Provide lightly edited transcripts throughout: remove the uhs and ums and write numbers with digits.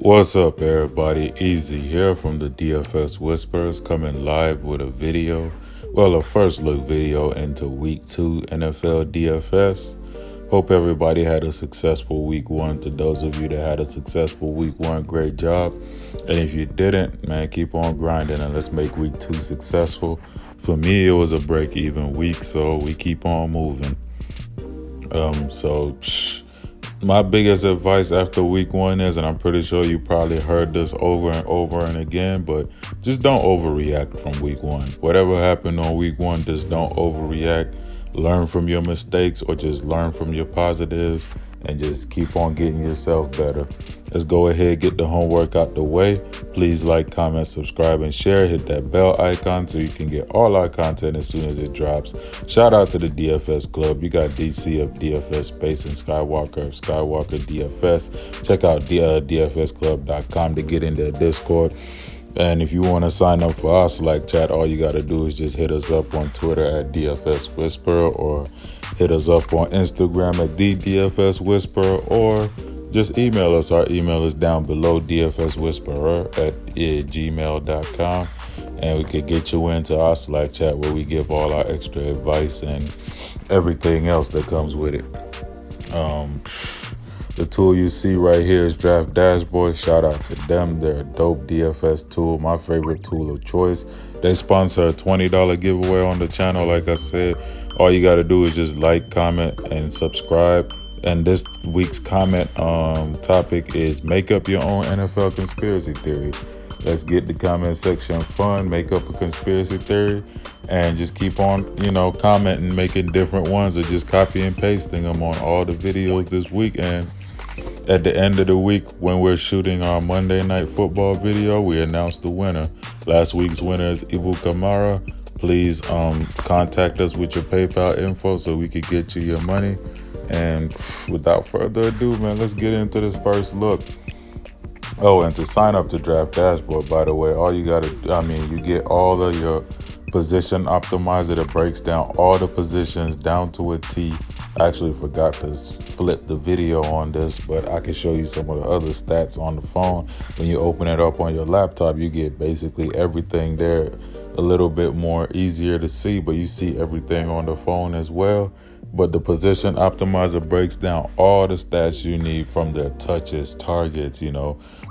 What's up, everybody? Easy here from the DFS Whisperers, coming live with a video. Well, a first look video into week 2 NFL DFS. Hope everybody had a successful week 1. To those of you that had a successful week 1, great job. And if you didn't, man, keep on grinding and let's make week 2 successful. For me, it was a break-even week, so we keep on moving. My biggest advice after week 1 is, and I'm pretty sure you probably heard this over and over and again, but just don't overreact from week 1. Whatever happened on week 1, just don't overreact. Learn from your mistakes or just learn from your positives and just keep on getting yourself better. Let's go ahead, get the homework out the way. Please like, comment, subscribe, and share. Hit that bell icon so you can get all our content as soon as it drops. Shout out to the DFS Club. You got DC of DFS Space and Skywalker of Skywalker DFS. Check out dfsclub.com to get into the Discord. And if you want to sign up for our Slack chat, all you got to do is just hit us up on Twitter at DFS Whisperer, or hit us up on Instagram at the DFS Whisperer, or just email us. Our email is down below, dfswhisperer@gmail.com. And we could get you into our Slack chat where we give all our extra advice and everything else that comes with it. The tool you see right here is Draft Dashboard. Shout out to them. They're a dope DFS tool, my favorite tool of choice. They sponsor a $20 giveaway on the channel. Like I said, all you got to do is just like, comment, and subscribe. And this week's comment topic is make up your own NFL conspiracy theory. Let's get the comment section fun, make up a conspiracy theory, and just keep on, commenting, making different ones, or just copy and pasting them on all the videos this week. And at the end of the week, when we're shooting our Monday Night Football video, we announce the winner. Last week's winner is Ibu Kamara. Please contact us with your PayPal info so we could get you your money. And without further ado, man, let's get into this first look. Oh, and to sign up to Draft Dashboard, by the way, all you got to, you get all of your position optimizer that breaks down all the positions down to a T. I actually forgot to flip the video on this, but I can show you some of the other stats on the phone. When you open it up on your laptop, you get basically everything there, a little bit more easier to see, but you see everything on the phone as well. But the position optimizer breaks down all the stats you need, from their touches, targets,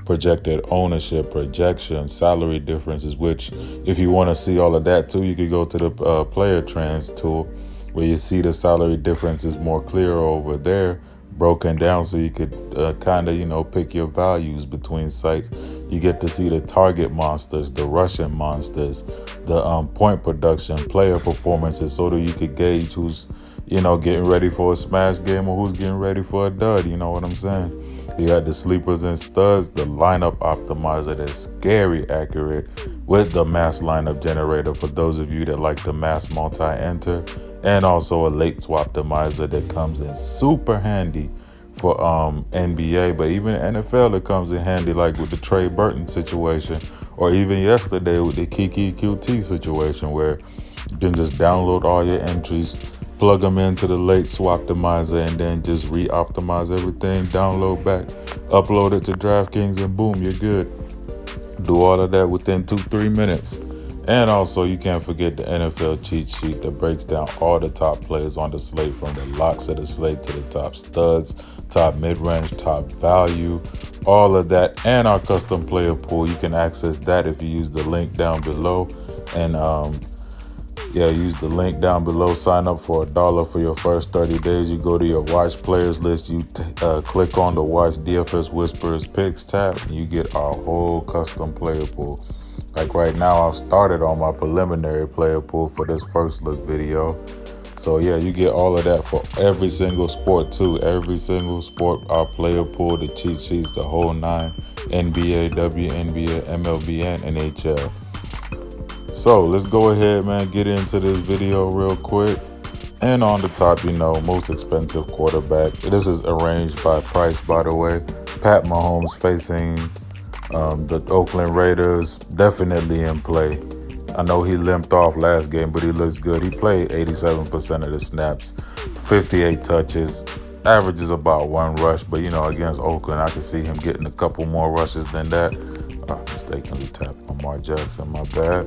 projected ownership, projection, salary differences, which if you want to see all of that too, you could go to the player trends tool, where you see the salary differences more clear over there, broken down, so you could pick your values between sites. You get to see the target monsters, the rushing monsters, the point production, player performances, so that you could gauge who's getting ready for a smash game or who's getting ready for a dud. You know what I'm saying? You got the sleepers and studs, the lineup optimizer that's scary accurate with the mass lineup generator for those of you that like the mass multi-enter, and also a late swap optimizer that comes in super handy for NBA, but even NFL it comes in handy, like with the Trey Burton situation, or even yesterday with the Kiki QT situation, where you can just download all your entries, plug them into the late swap optimizer, and then just re-optimize everything, download back, upload it to Draftkings, and boom, you're good. Do all of that within 2-3 minutes. And also, you can't forget the NFL cheat sheet that breaks down all the top players on the slate, from the locks of the slate to the top studs, top mid-range, top value, all of that, and our custom player pool. You can access that if you use the link down below. And use the link down below. Sign up for $1 for your first 30 days. You go to your watch players list. You click on the watch DFS Whisperers picks tab, and you get our whole custom player pool. Like right now, I've started on my preliminary player pool for this first look video. So yeah, you get all of that for every single sport too. Every single sport, our player pool, the cheat sheets, the whole 9, NBA, WNBA, MLB, and NHL. So let's go ahead, man, get into this video real quick. And on the top, most expensive quarterback. This is arranged by price, by the way. Pat Mahomes facing the Oakland Raiders, definitely in play. I know he limped off last game, but he looks good. He played 87% of the snaps, 58 touches, averages about 1 rush, but you know, against Oakland, I could see him getting a couple more rushes than that. Mistakenly tapped Lamar Jackson, my bad.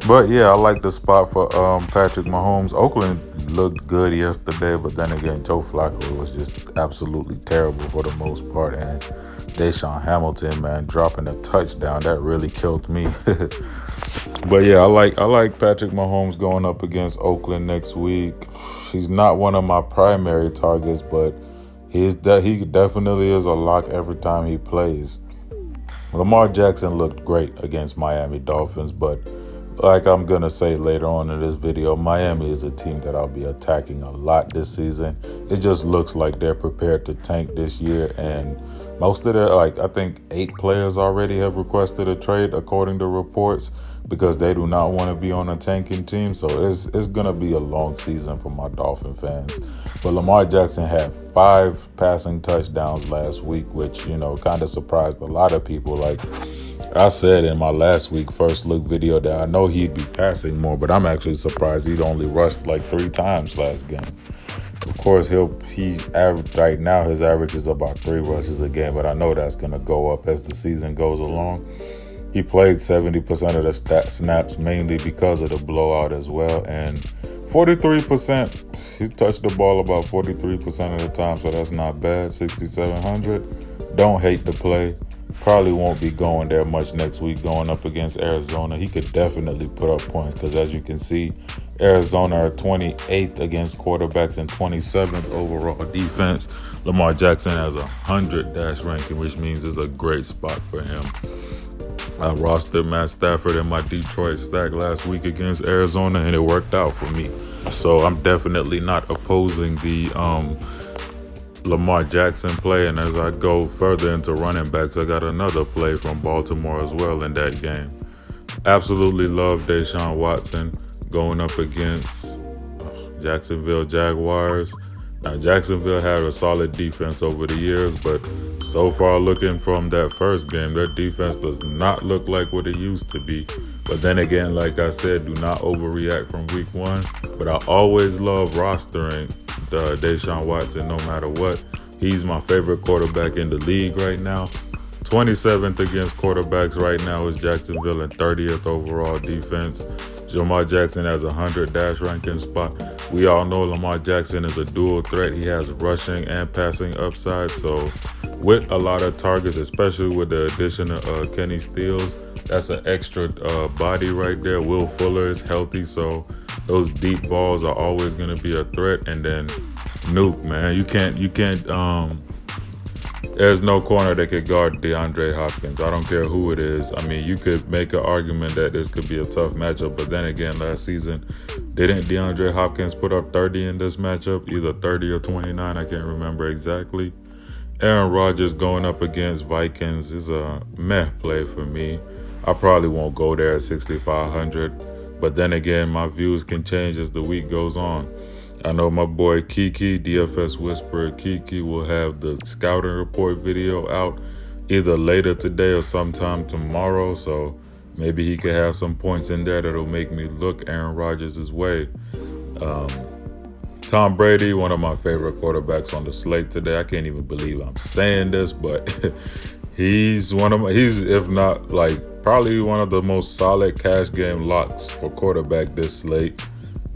But yeah, I like the spot for Patrick Mahomes. Oakland looked good yesterday, but then again, Joe Flacco was just absolutely terrible for the most part. And Deshaun Hamilton, man, dropping a touchdown, that really killed me. But yeah, I like Patrick Mahomes going up against Oakland next week. He's not one of my primary targets, but he definitely is a lock every time he plays. Lamar Jackson looked great against Miami Dolphins, but like I'm going to say later on in this video, Miami is a team that I'll be attacking a lot this season. It just looks like they're prepared to tank this year, and most of their, I think 8 players already have requested a trade according to reports because they do not want to be on a tanking team. So it's going to be a long season for my Dolphin fans. But Lamar Jackson had 5 passing touchdowns last week, which, you know, kind of surprised a lot of people. Like I said in my last week first look video that I know he'd be passing more, but I'm actually surprised he'd only rushed like 3 times last game. Of course, right now his average is about 3 rushes a game, but I know that's going to go up as the season goes along. He played 70% of the snaps mainly because of the blowout as well, and 43%, he touched the ball about 43% of the time, so that's not bad. 6,700. Don't hate the play. Probably won't be going there much next week going up against Arizona. He could definitely put up points because, as you can see, Arizona are 28th against quarterbacks and 27th overall defense. Lamar Jackson has 100 dash ranking, which means it's a great spot for him. I rostered Matt Stafford in my Detroit stack last week against Arizona, and it worked out for me. So I'm definitely not opposing the Lamar Jackson play. And as I go further into running backs, I got another play from Baltimore as well in that game. Absolutely love Deshaun Watson going up against Jacksonville Jaguars. Now, Jacksonville had a solid defense over the years, but so far looking from that first game, their defense does not look like what it used to be. But then again, like I said, do not overreact from week 1. But I always love rostering Deshaun Watson no matter what. He's my favorite quarterback in the league right now. 27th against quarterbacks right now is Jacksonville, and 30th overall defense. Lamar Jackson has a 100 dash ranking spot. We all know Lamar Jackson is a dual threat. He has rushing and passing upside. So with a lot of targets, especially with the addition of Kenny Stills, that's an extra body right there. Will Fuller is healthy, so those deep balls are always going to be a threat. And then Nuke, man, you can't there's no corner that could guard DeAndre Hopkins. I don't care who it is. I mean, you could make an argument that this could be a tough matchup, but then again, last season, didn't DeAndre Hopkins put up 30 in this matchup? Either 30 or 29, I can't remember exactly. Aaron Rodgers going up against Vikings is a meh play for me. I probably won't go there at 6,500, but then again, my views can change as the week goes on. I know my boy Kiki, DFS Whisperer Kiki, will have the scouting report video out either later today or sometime tomorrow. So maybe he could have some points in there that'll make me look Aaron Rodgers' way. Tom Brady, one of my favorite quarterbacks on the slate today. I can't even believe I'm saying this, but he's if not probably one of the most solid cash game locks for quarterback this slate.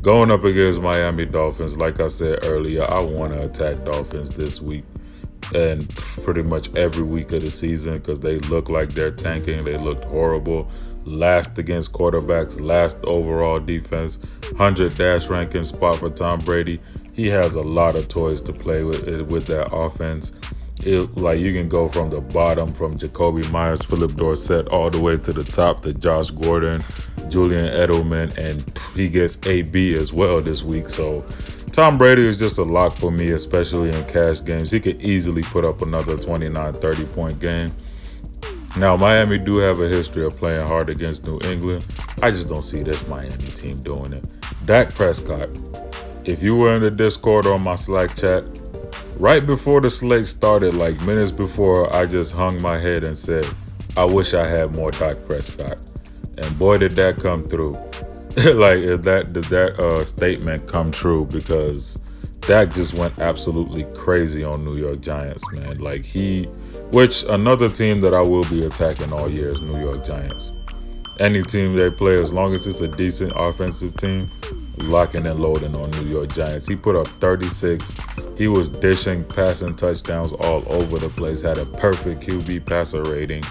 Going up against Miami Dolphins, like I said earlier, I want to attack Dolphins this week and pretty much every week of the season because they look like they're tanking. They looked horrible. Last against quarterbacks, last overall defense, 100 dash ranking spot for Tom Brady. He has a lot of toys to play with that offense. You can go from the bottom, from Jacoby Myers, Philip Dorsett, all the way to the top to Josh Gordon, Julian Edelman, and he gets AB as well this week. So Tom Brady is just a lock for me, especially in cash games. He could easily put up another 29, 30-point game. Now, Miami do have a history of playing hard against New England. I just don't see this Miami team doing it. Dak Prescott, if you were in the Discord or my Slack chat, right before the slate started, like minutes before, I just hung my head and said, I wish I had more Dak Prescott. And boy, did that come through. Did that statement come true, because Dak just went absolutely crazy on New York Giants, man. Like which another team that I will be attacking all year is New York Giants. Any team they play, as long as it's a decent offensive team, locking and loading on New York Giants. He put up 36. He was dishing passing touchdowns all over the place. Had a perfect QB passer rating,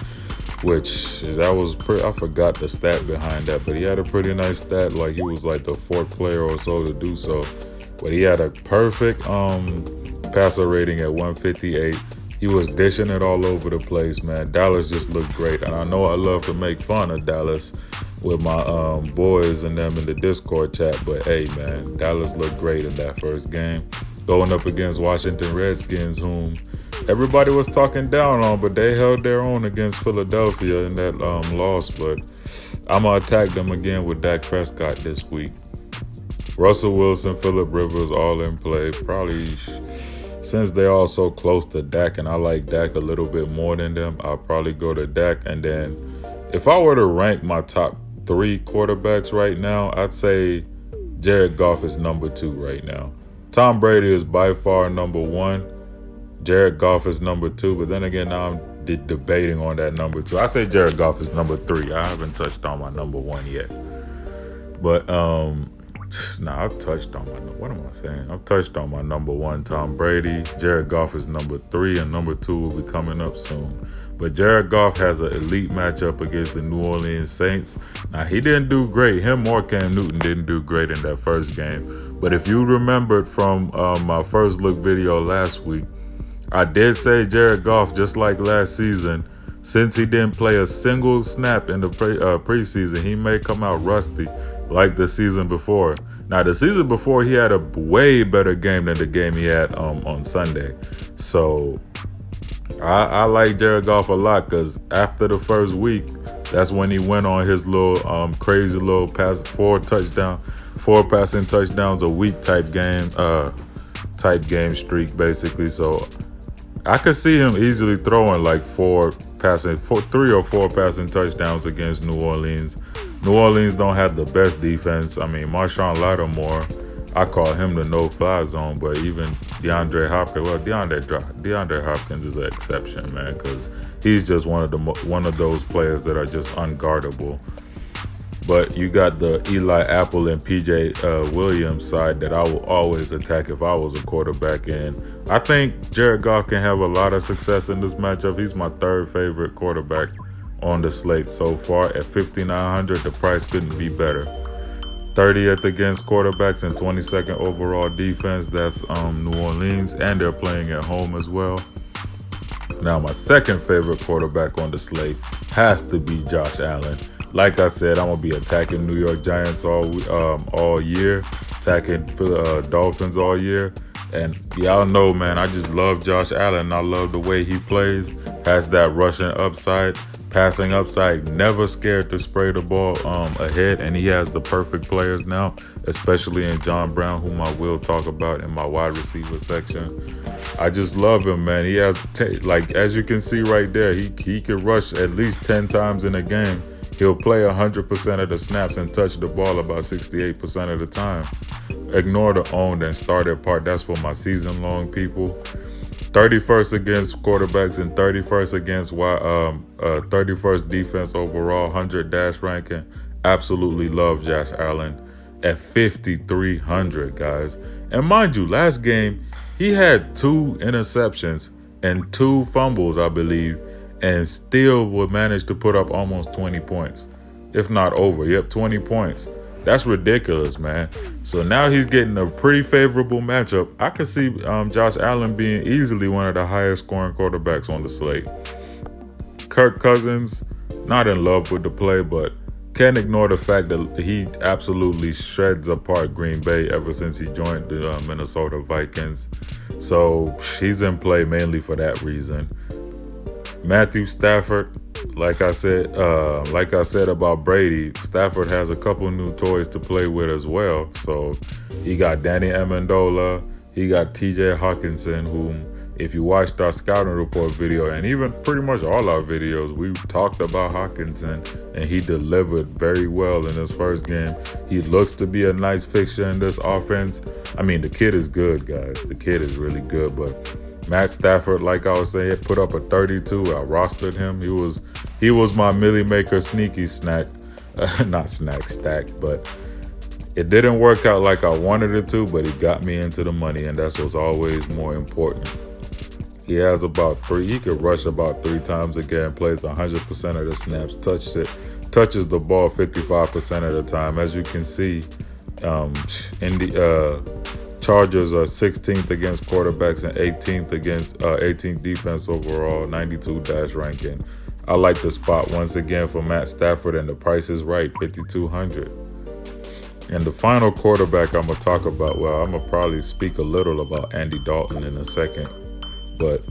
which that was pretty, I forgot the stat behind that, but he had a pretty nice stat. Like he was like the fourth player or so to do so. But he had a perfect passer rating at 158. He was dishing it all over the place, man. Dallas just looked great. And I know I love to make fun of Dallas with my boys and them in the Discord chat. But hey, man, Dallas looked great in that first game. Going up against Washington Redskins, whom everybody was talking down on, but they held their own against Philadelphia in that loss. But I'm going to attack them again with Dak Prescott this week. Russell Wilson, Phillip Rivers, all in play. Probably, since they're all so close to Dak and I like Dak a little bit more than them, I'll probably go to Dak. And then if I were to rank my top 3 quarterbacks right now, I'd say Jared Goff is number 2 right now. Tom Brady is by far number 1. Jared Goff is number 2. But then again, now I'm debating on that number 2. I say Jared Goff is number 3. I haven't touched on my number 1 yet. But I've touched on what am I saying? I've touched on my number 1, Tom Brady. Jared Goff is number 3, and number 2 will be coming up soon. But Jared Goff has an elite matchup against the New Orleans Saints. Now, he didn't do great. Him or Cam Newton didn't do great in that first game. But if you remembered from my first look video last week, I did say Jared Goff, just like last season, since he didn't play a single snap in the preseason, he may come out rusty like the season before. Now, the season before, he had a way better game than the game he had on Sunday. So I like Jared Goff a lot because after the first week, that's when he went on his little crazy little four passing touchdowns a week type game streak, basically. So I could see him easily throwing like 3 or 4 passing touchdowns against New Orleans. New Orleans don't have the best defense. I mean, Marshawn Lattimore, I call him the no-fly zone, but even DeAndre Hopkins is an exception, man, because he's just one of those players that are just unguardable. But you got the Eli Apple and PJ Williams side that I will always attack if I was a quarterback. And I think Jared Goff can have a lot of success in this matchup. He's my 3rd favorite quarterback on the slate so far. At $5,900, the price couldn't be better. 30th against quarterbacks and 22nd overall defense. That's New Orleans, and they're playing at home as well. Now, my 2nd favorite quarterback on the slate has to be Josh Allen. Like I said, I'm gonna be attacking New York Giants all year, attacking Dolphins all year. And y'all know, man, I just love Josh Allen. I love the way he plays. Has that rushing upside, passing upside, never scared to spray the ball ahead. And he has the perfect players now, especially in John Brown, whom I will talk about in my wide receiver section. I just love him, man. He has, as you can see right there, he can rush at least 10 times in a game. He'll play 100% of the snaps and touch the ball about 68% of the time. Ignore the owned and started part. That's for my season-long people. 31st against quarterbacks and 31st against 31st defense overall, 100 dash ranking. Absolutely love Josh Allen at 5,300, guys. And mind you, last game, he had 2 interceptions and 2 fumbles, I believe, and still would manage to put up almost 20 points, if not over. Yep, 20 points. That's ridiculous, man. So now he's getting a pretty favorable matchup. I could see Josh Allen being easily one of the highest scoring quarterbacks on the slate. Kirk Cousins, not in love with the play, but can't ignore the fact that he absolutely shreds apart Green Bay ever since he joined the Minnesota Vikings. So he's in play mainly for that reason. Matthew Stafford, like I said about Brady, Stafford has a couple new toys to play with as well. So he got Danny Amendola, he got TJ Hawkinson, whom if you watched our scouting report video and even pretty much all our videos, we talked about Hawkinson, and he delivered very well in his first game. He looks to be a nice fixture in this offense. I mean, the kid is good, guys. The kid is really good, but Matt Stafford, like I was saying, put up a 32. I rostered him. He was my Millie Maker sneaky snack. Not snack, stack, but it didn't work out like I wanted it to, but he got me into the money, and that's what's always more important. He has about 3. He could rush about 3 times a game, plays 100% of the snaps, touches the ball 55% of the time. As you can see, in the Chargers are 16th against quarterbacks and 18th defense overall, 92 dash ranking. I like the spot once again for Matt Stafford, and the price is right, 5,200. And the final quarterback I'm going to talk about, well, I'm going to probably speak a little about Andy Dalton in a second. But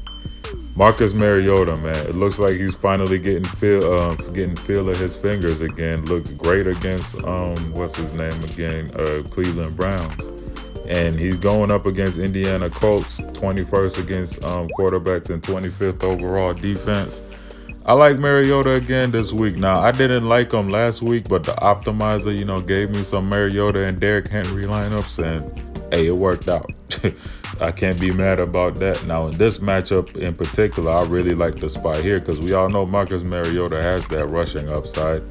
Marcus Mariota, man, it looks like he's finally getting feel of his fingers again. Looked great against, what's his name again, Cleveland Browns. And he's going up against Indiana Colts, 21st against quarterbacks and 25th overall defense. I like Mariota again this week. Now, I didn't like him last week, but the optimizer, gave me some Mariota and Derrick Henry lineups, and hey, it worked out. I can't be mad about that. Now, in this matchup in particular, I really like the spot here because we all know Marcus Mariota has that rushing upside.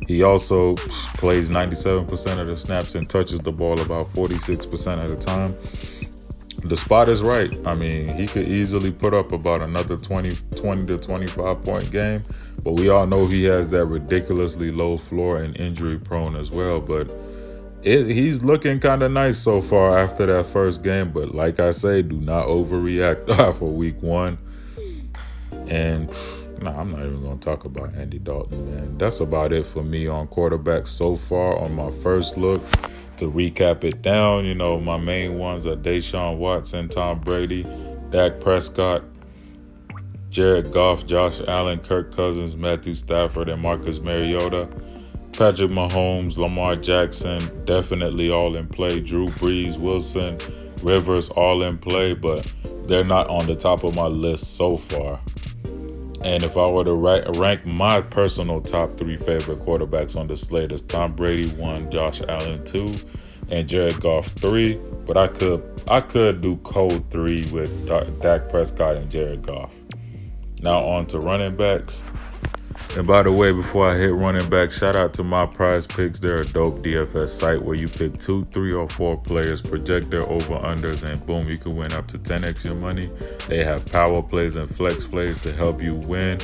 He also plays 97% of the snaps and touches the ball about 46% of the time. The spot is right. I mean, he could easily put up about another 20 to 25 point game, but we all know he has that ridiculously low floor and injury prone as well. But he's looking kind of nice so far after that first game. But like I say, do not overreact for week 1. And I'm not even going to talk about Andy Dalton, man. That's about it for me on quarterbacks so far on my first look. To recap it down, my main ones are Deshaun Watson, Tom Brady, Dak Prescott, Jared Goff, Josh Allen, Kirk Cousins, Matthew Stafford, and Marcus Mariota. Patrick Mahomes, Lamar Jackson, definitely all in play. Drew Brees, Wilson, Rivers, all in play, but they're not on the top of my list so far. And if I were to rank my personal top 3 favorite quarterbacks on the slate, is Tom Brady 1, Josh Allen 2, and Jared Goff 3. But I could do cold 3 with Dak Prescott and Jared Goff. Now on to running backs. And by the way, before I hit running back, shout out to my PrizePicks. They're a dope DFS site where you pick 2, 3, or 4 players, project their over-unders, and boom, you can win up to 10x your money. They have power plays and flex plays to help you win.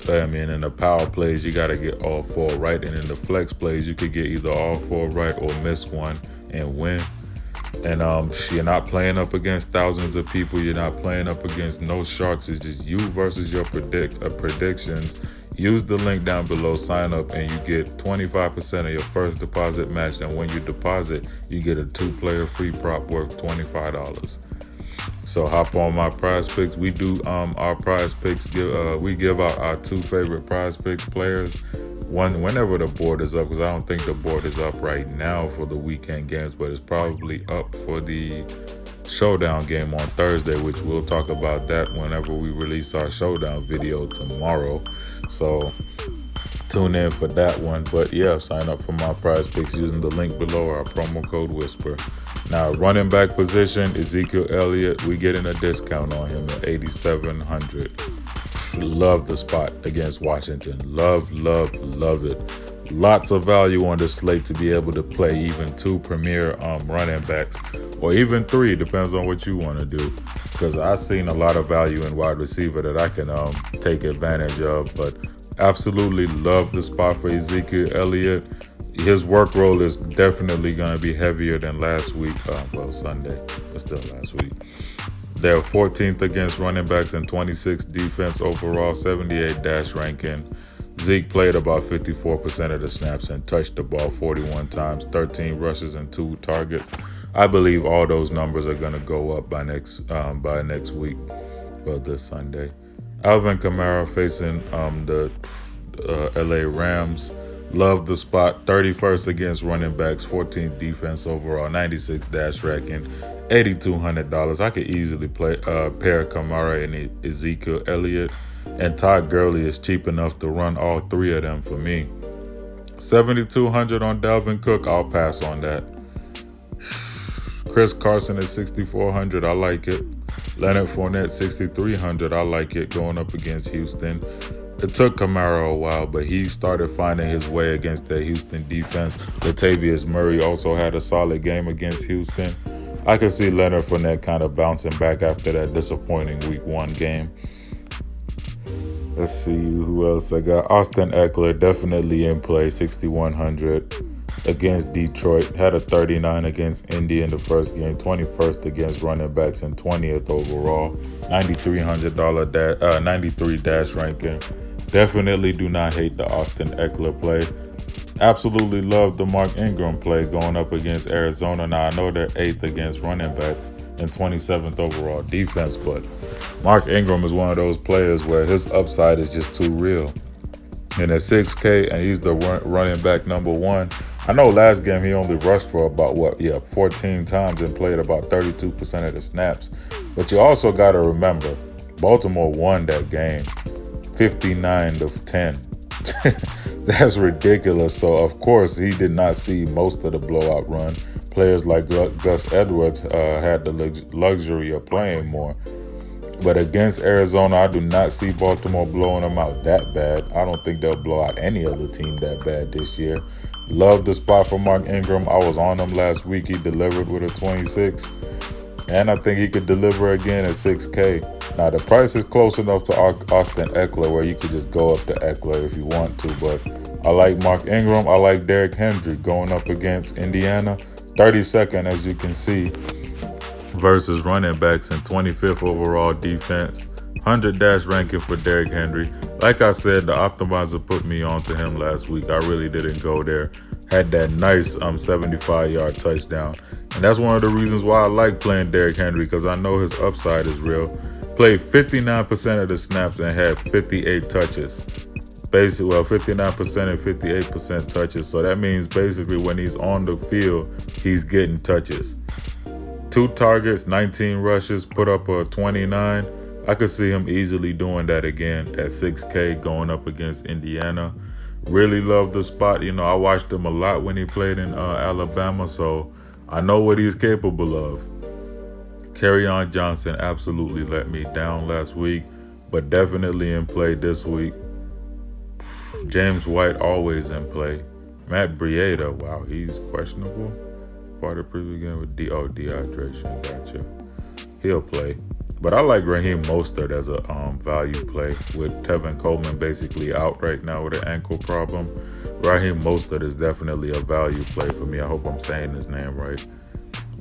In the power plays, you got to get all 4 right. And in the flex plays, you could get either all 4 right or miss one and win. And you're not playing up against thousands of people. You're not playing up against no sharks. It's just you versus your predictions. Use the link down below, sign up, and you get 25% of your first deposit matched. And when you deposit, you get a 2-player free prop worth $25. So hop on my PrizePicks. We do our PrizePicks. We give out our 2 favorite PrizePicks players whenever the board is up, because I don't think the board is up right now for the weekend games, but it's probably up for the showdown game on Thursday, which we'll talk about that whenever we release our showdown video tomorrow. So tune in for that one. But yeah, sign up for my PrizePicks using the link below, our promo code Whisper. Now, running back position, Ezekiel Elliott, we getting a discount on him at $8,700. Love the spot against Washington. Love it. Lots of value on the slate to be able to play even 2 premier running backs, or even 3, depends on what you want to do. Because I've seen a lot of value in wide receiver that I can take advantage of. But absolutely love the spot for Ezekiel Elliott. His work role is definitely going to be heavier than last week. Sunday, but still last week. They're 14th against running backs and 26th defense overall, 78 dash ranking. Zeke played about 54% of the snaps and touched the ball 41 times, 13 rushes and 2 targets. I believe all those numbers are going to go up by next week, this Sunday. Alvin Kamara facing the LA Rams. Love the spot. 31st against running backs, 14th defense overall, 96 dash ranking, $8,200. I could easily pair Kamara and Ezekiel Elliott, and Todd Gurley is cheap enough to run all three of them for me. 7,200 on Dalvin Cook. I'll pass on that. Chris Carson at 6,400. I like it. Leonard Fournette 6,300. I like it going up against Houston. It took Kamara a while, but he started finding his way against that Houston defense. Latavius Murray also had a solid game against Houston. I could see Leonard Fournette kind of bouncing back after that disappointing Week 1 game. Let's see who else I got. Austin Eckler, definitely in play, 6,100 against Detroit. Had a 39 against Indy in the first game, 21st against running backs, and 20th overall. $9,300 93 dash ranking. Definitely do not hate the Austin Eckler play. Absolutely love the Mark Ingram play going up against Arizona. Now, I know they're 8th against running backs and 27th overall defense, but Mark Ingram is one of those players where his upside is just too real. And at 6K, and he's the running back number 1. I know last game he only rushed for about 14 times and played about 32% of the snaps. But you also got to remember, Baltimore won that game 59-10. That's ridiculous. So, of course, he did not see most of the blowout run. Players like Gus Edwards had the luxury of playing more. But against Arizona, I do not see Baltimore blowing them out that bad. I don't think they'll blow out any other team that bad this year. Love the spot for Mark Ingram. I was on him last week. He delivered with a 26. And I think he could deliver again at 6K. Now, the price is close enough to Austin Eckler where you could just go up to Eckler if you want to. But I like Mark Ingram. I like Derrick Henry going up against Indiana. 32nd, as you can see, versus running backs and 25th overall defense. 100 dash ranking for Derrick Henry. Like I said, the optimizer put me onto him last week. I really didn't go there. Had that nice 75-yard touchdown. And that's one of the reasons why I like playing Derrick Henry, because I know his upside is real. Played 59% of the snaps and had 58 touches. 59% and 58% touches. So that means basically when he's on the field, he's getting touches. 2 targets, 19 rushes, put up a 29. I could see him easily doing that again at 6K going up against Indiana. Really love the spot. You know, I watched him a lot when he played in Alabama, so I know what he's capable of. Kerryon Johnson absolutely let me down last week, but definitely in play this week. James White always in play. Matt Breida, wow, he's questionable. Part of the previous game with dehydration. Gotcha. He'll play. But I like Raheem Mostert as a value play with Tevin Coleman basically out right now with an ankle problem. Raheem Mostert is definitely a value play for me. I hope I'm saying his name right.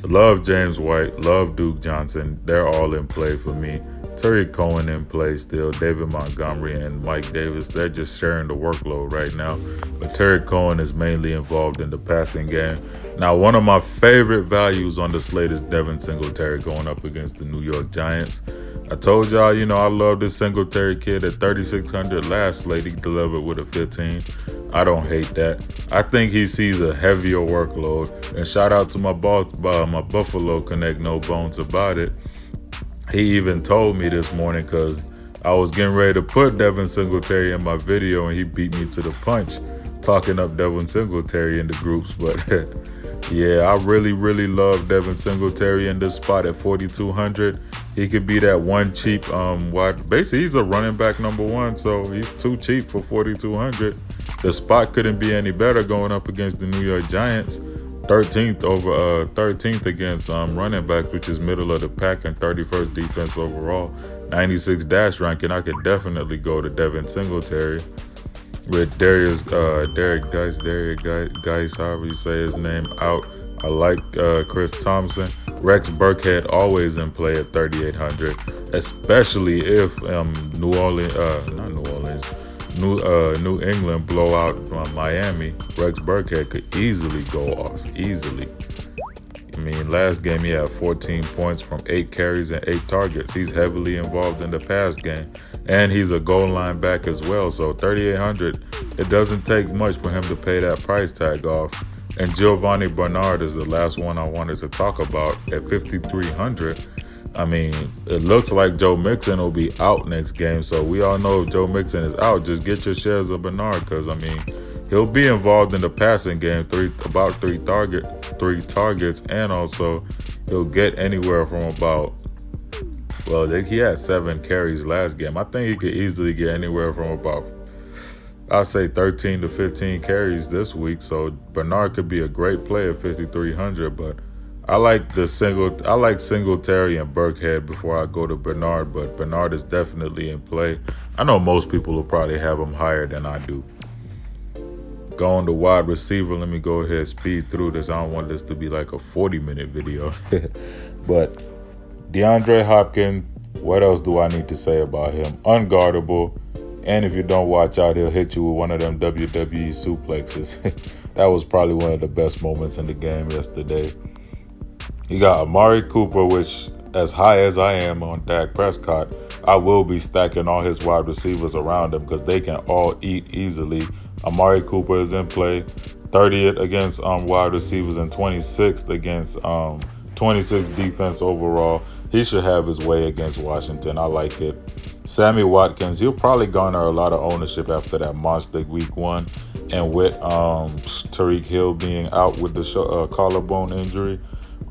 Love James White. Love Duke Johnson. They're all in play for me. Terry Cohen in play still. David Montgomery and Mike Davis, they're just sharing the workload right now. But Terry Cohen is mainly involved in the passing game. Now, one of my favorite values on the slate is Devin Singletary going up against the New York Giants. I told y'all, I love this Singletary kid at 3,600 last slate. He delivered with a 15. I don't hate that. I think he sees a heavier workload. And shout out to my boss, my Buffalo Connect, no bones about it. He even told me this morning because I was getting ready to put Devin Singletary in my video and he beat me to the punch talking up Devin Singletary in the groups. But yeah, I really, really love Devin Singletary in this spot at 4,200. He could be that one cheap wide. Basically, he's a running back number 1, so he's too cheap for 4,200. The spot couldn't be any better going up against the New York Giants. 13th against running backs, which is middle of the pack, and 31st defense overall. 96 dash ranking. I could definitely go to Devin Singletary with Derek Geis, however you say his name, out. I like Chris Thompson. Rex Burkhead always in play at 3,800, especially if New England blow out Miami. Rex Burkhead could easily go off, easily. I mean, last game he had 14 points from 8 carries and 8 targets. He's heavily involved in the pass game, and he's a goal line back as well. So 3,800, it doesn't take much for him to pay that price tag off. And Giovanni Bernard is the last one I wanted to talk about at 5,300. I mean, it looks like Joe Mixon will be out next game. So we all know if Joe Mixon is out, just get your shares of Bernard because, I mean, he'll be involved in the passing game, about three targets, and also he'll get anywhere from about, well, he had 7 carries last game. I think he could easily get anywhere from about, I'd say 13 to 15 carries this week. So Bernard could be a great play at 5,300, but I like Singletary and Burkhead before I go to Bernard, but Bernard is definitely in play. I know most people will probably have him higher than I do. Going to wide receiver, let me go ahead and speed through this. I don't want this to be like a 40-minute video. But DeAndre Hopkins, what else do I need to say about him? Unguardable. And if you don't watch out, he'll hit you with one of them WWE suplexes. That was probably one of the best moments in the game yesterday. You got Amari Cooper, which, as high as I am on Dak Prescott, I will be stacking all his wide receivers around him because they can all eat easily. Amari Cooper is in play, 30th against wide receivers and 26th against 26th defense overall. He should have his way against Washington. I like it. Sammy Watkins, he'll probably garner a lot of ownership after that monster week 1. And with Tyreek Hill being out with the collarbone injury,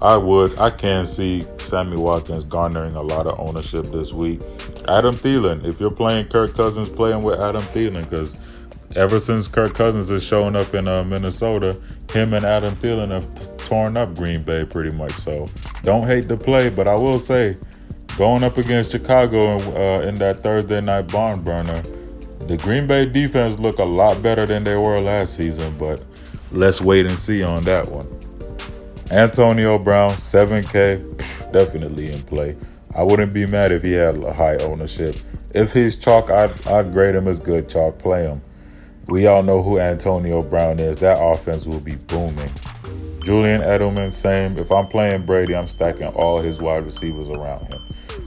I can see Sammy Watkins garnering a lot of ownership this week. Adam Thielen, if you're playing Kirk Cousins, playing with Adam Thielen, because ever since Kirk Cousins has shown up in Minnesota, him and Adam Thielen have torn up Green Bay pretty much. So don't hate the play, but I will say, going up against Chicago in that Thursday night barn burner, the Green Bay defense look a lot better than they were last season, but let's wait and see on that one. Antonio Brown, 7K, definitely in play. I wouldn't be mad if he had a high ownership. If he's chalk, I'd grade him as good chalk. Play him. We all know who Antonio Brown is. That offense will be booming. Julian Edelman, same. If I'm playing Brady, I'm stacking all his wide receivers around him.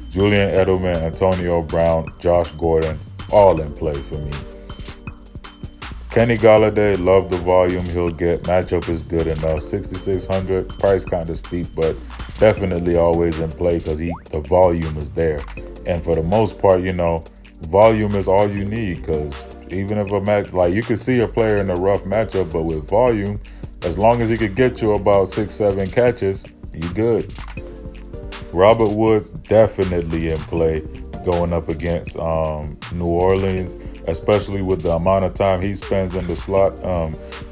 Julian Edelman, Antonio Brown, Josh Gordon, all in play for me. Kenny Golladay, love the volume he'll get. Matchup is good enough. 6,600, price kind of steep, but definitely always in play because the volume is there. And for the most part, volume is all you need because even if a match, like you could see a player in a rough matchup, but with volume, as long as he could get you about 6-7 catches, you good. Robert Woods, definitely in play going up against New Orleans, especially with the amount of time he spends in the slot.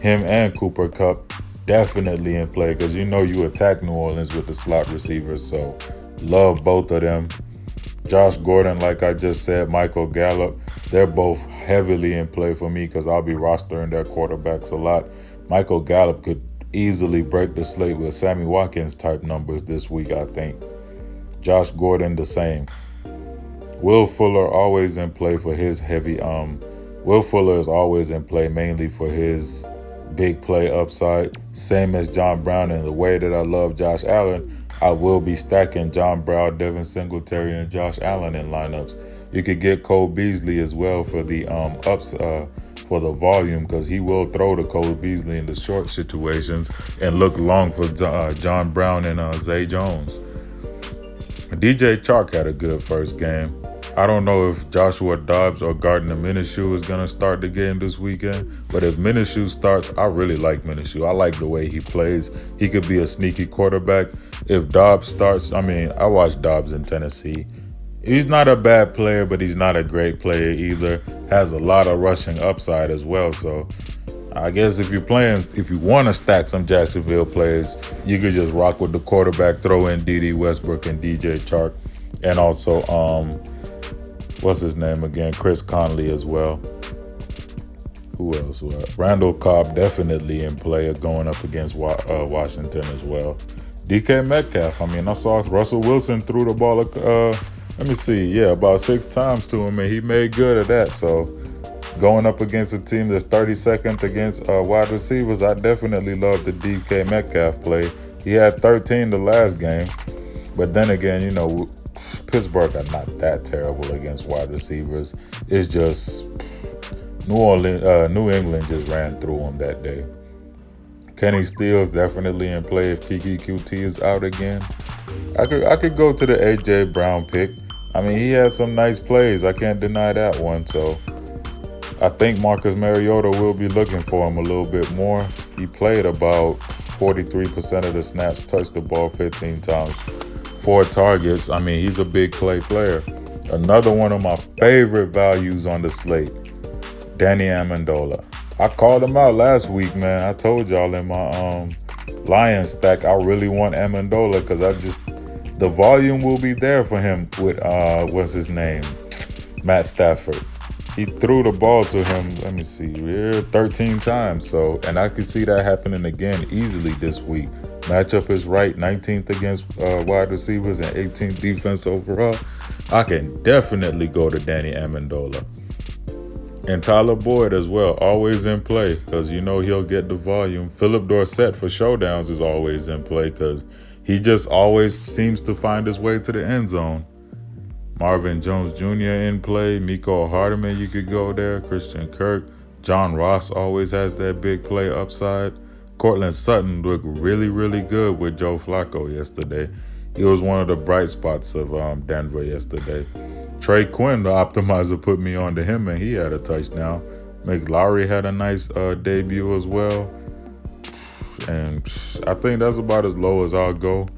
Him and Cooper Kupp definitely in play because you attack New Orleans with the slot receivers. So love both of them. Josh Gordon, like I just said, Michael Gallup, they're both heavily in play for me because I'll be rostering their quarterbacks a lot. Michael Gallup could easily break the slate with Sammy Watkins type numbers this week, I think. Josh Gordon, the same. Will Fuller always in play for his heavy. Will Fuller is always in play mainly for his big play upside. Same as John Brown. And the way that I love Josh Allen, I will be stacking John Brown, Devin Singletary, and Josh Allen in lineups. You could get Cole Beasley as well for the for the volume because he will throw to Cole Beasley in the short situations and look long for John Brown and Zay Jones. DJ Chark had a good first game. I don't know if Joshua Dobbs or Gardner Minshew is going to start the game this weekend, but if Minshew starts, I really like Minshew. I like the way he plays. He could be a sneaky quarterback. If Dobbs starts, I watched Dobbs in Tennessee. He's not a bad player, but he's not a great player either. Has a lot of rushing upside as well. So I guess if you want to stack some Jacksonville players, you could just rock with the quarterback, throw in D.D. Westbrook and DJ Chark. And also, what's his name again? Chris Conley as well. Who else? Randall Cobb definitely in play going up against Washington as well. DK Metcalf. I saw Russell Wilson threw the ball, about 6 times to him, and he made good at that. So going up against a team that's 32nd against wide receivers, I definitely love the DK Metcalf play. He had 13 the last game. But then again, Pittsburgh are not that terrible against wide receivers. It's just New England just ran through them that day. Kenny Steele's definitely in play if Kiki QT is out again. I could go to the AJ Brown pick. I mean, he had some nice plays. I can't deny that one. So I think Marcus Mariota will be looking for him a little bit more. He played about 43% of the snaps, touched the ball 15 times, 4 targets. I mean, he's a big play player. Another one of my favorite values on the slate, Danny Amendola. I called him out last week, man. I told y'all in my Lions stack, I really want Amendola because the volume will be there for him with, what's his name? Matt Stafford. He threw the ball to him, let me see, 13 times. So, and I could see that happening again easily this week. Matchup is right, 19th against wide receivers and 18th defense overall. I can definitely go to Danny Amendola. And Tyler Boyd as well, always in play because you know he'll get the volume. Philip Dorsett for showdowns is always in play because he just always seems to find his way to the end zone. Marvin Jones Jr. in play. Mecole Hardman, you could go there. Christian Kirk. John Ross always has that big play upside. Cortland Sutton looked really, really good with Joe Flacco yesterday. He was one of the bright spots of Denver yesterday. Trey Quinn, the optimizer, put me on to him, and he had a touchdown. McLaury had a nice debut as well. And I think that's about as low as I'll go.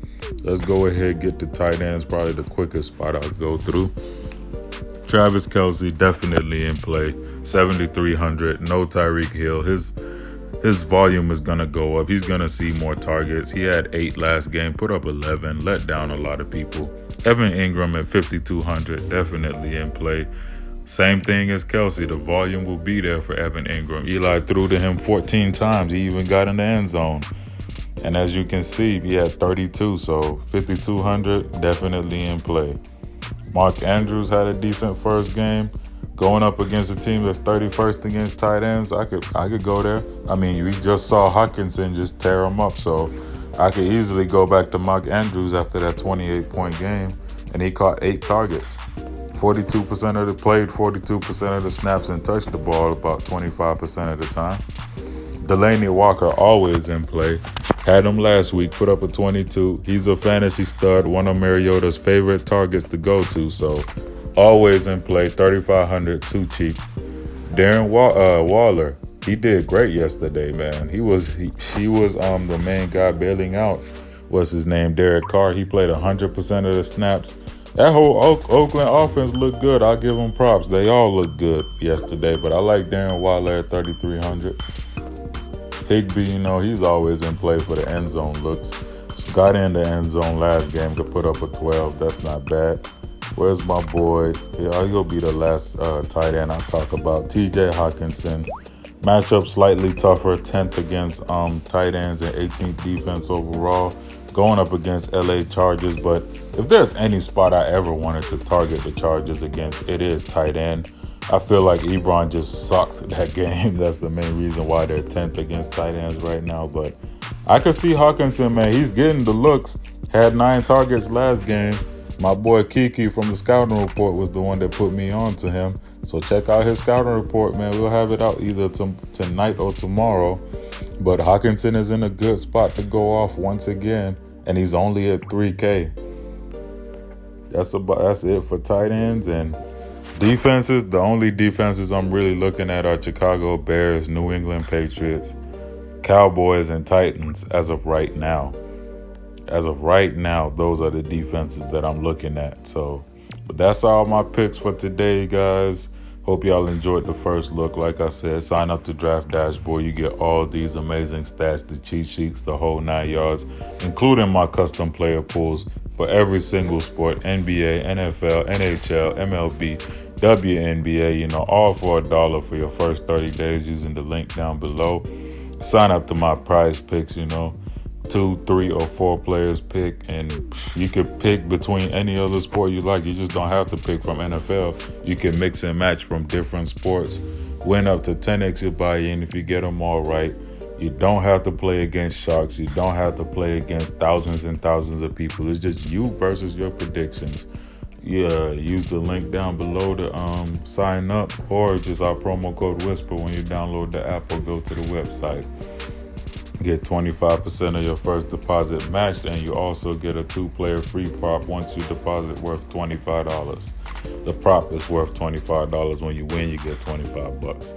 Let's go ahead, get the tight ends, probably the quickest spot I'll go through. Travis Kelce, definitely in play. 7,300, no Tyreek Hill. His volume is going to go up. He's going to see more targets. He had 8 last game, put up 11, let down a lot of people. Evan Ingram at 5,200, definitely in play. Same thing as Kelce. The volume will be there for Evan Ingram. Eli threw to him 14 times. He even got in the end zone. And as you can see, he had 32, so 5,200, definitely in play. Mark Andrews had a decent first game. Going up against a team that's 31st against tight ends, I could go there. I mean, we just saw Hockenson just tear him up, so I could easily go back to Mark Andrews after that 28-point game, and he caught 8 targets. 42% of the played, 42% of the snaps, and touched the ball about 25% of the time. Delaney Walker always in play. Had him last week, put up a 22. He's a fantasy stud, one of Mariota's favorite targets to go to, so always in play, 3,500, too cheap. Darren Waller, he did great yesterday, man. He was the main guy bailing out. What's his name? Derek Carr. He played 100% of the snaps. That whole Oakland offense looked good. I'll give them props. They all looked good yesterday, but I like Darren Waller at 3,300. Higbee, you know, he's always in play for the end zone looks. Just got in the end zone last game, could put up a 12. That's not bad. Where's my boy? Yeah, he'll be the last tight end I'll talk about. TJ Hockenson. Matchup slightly tougher, 10th against tight ends and 18th defense overall. Going up against LA Chargers, but if there's any spot I ever wanted to target the Chargers against, it is tight end. I feel like Ebron just sucked that game. That's the main reason why they're 10th against tight ends right now. But I could see Hockenson, man. He's getting the looks. Had 9 targets last game. My boy Kiki from the scouting report was the one that put me on to him. So check out his scouting report, man. We'll have it out either tonight or tomorrow. But Hockenson is in a good spot to go off once again. And he's only at 3K. That's it for tight ends. And defenses, the only defenses I'm really looking at are Chicago Bears, New England Patriots, Cowboys, and Titans as of right now. As of right now, those are the defenses that I'm looking at. So, but that's all my picks for today, guys. Hope y'all enjoyed the first look. Like I said, sign up to Draft Dashboard. You get all these amazing stats, the cheat sheets, the whole 9 yards, including my custom player pools for every single sport, NBA, NFL, NHL, MLB, WNBA, you know, all for $1 for your first 30 days using the link down below. Sign up to my PRIZEPICKS, you know, 2, 3, or 4 players pick, and you could pick between any other sport you like. You just don't have to pick from NFL. You can mix and match from different sports. Win up to 10x your buy-in if you get them all right. You don't have to play against sharks. You don't have to play against thousands and thousands of people. It's just you versus your predictions. Yeah, use the link down below to sign up, or just our promo code Whisper when you download the app or go to the website. Get 25% of your first deposit matched, and you also get a 2-player free prop once you deposit worth $25. The prop is worth $25. When you win, you get 25 bucks.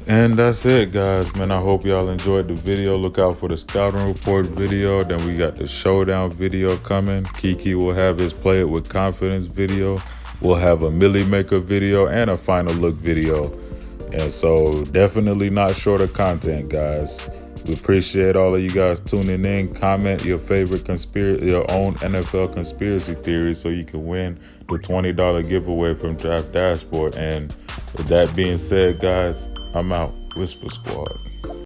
And that's it, guys, man. I hope y'all enjoyed the video. Look out for the scouting report video. Then we got the showdown video coming. Kiki will have his play it with confidence video. We'll have a Millie Maker video and a final look video. And so definitely not short of content, guys. We appreciate all of you guys tuning in. Comment your favorite your own NFL conspiracy theories so you can win the $20 giveaway from Draft Dashboard. And with that being said, guys, I'm out. Whisper Squad.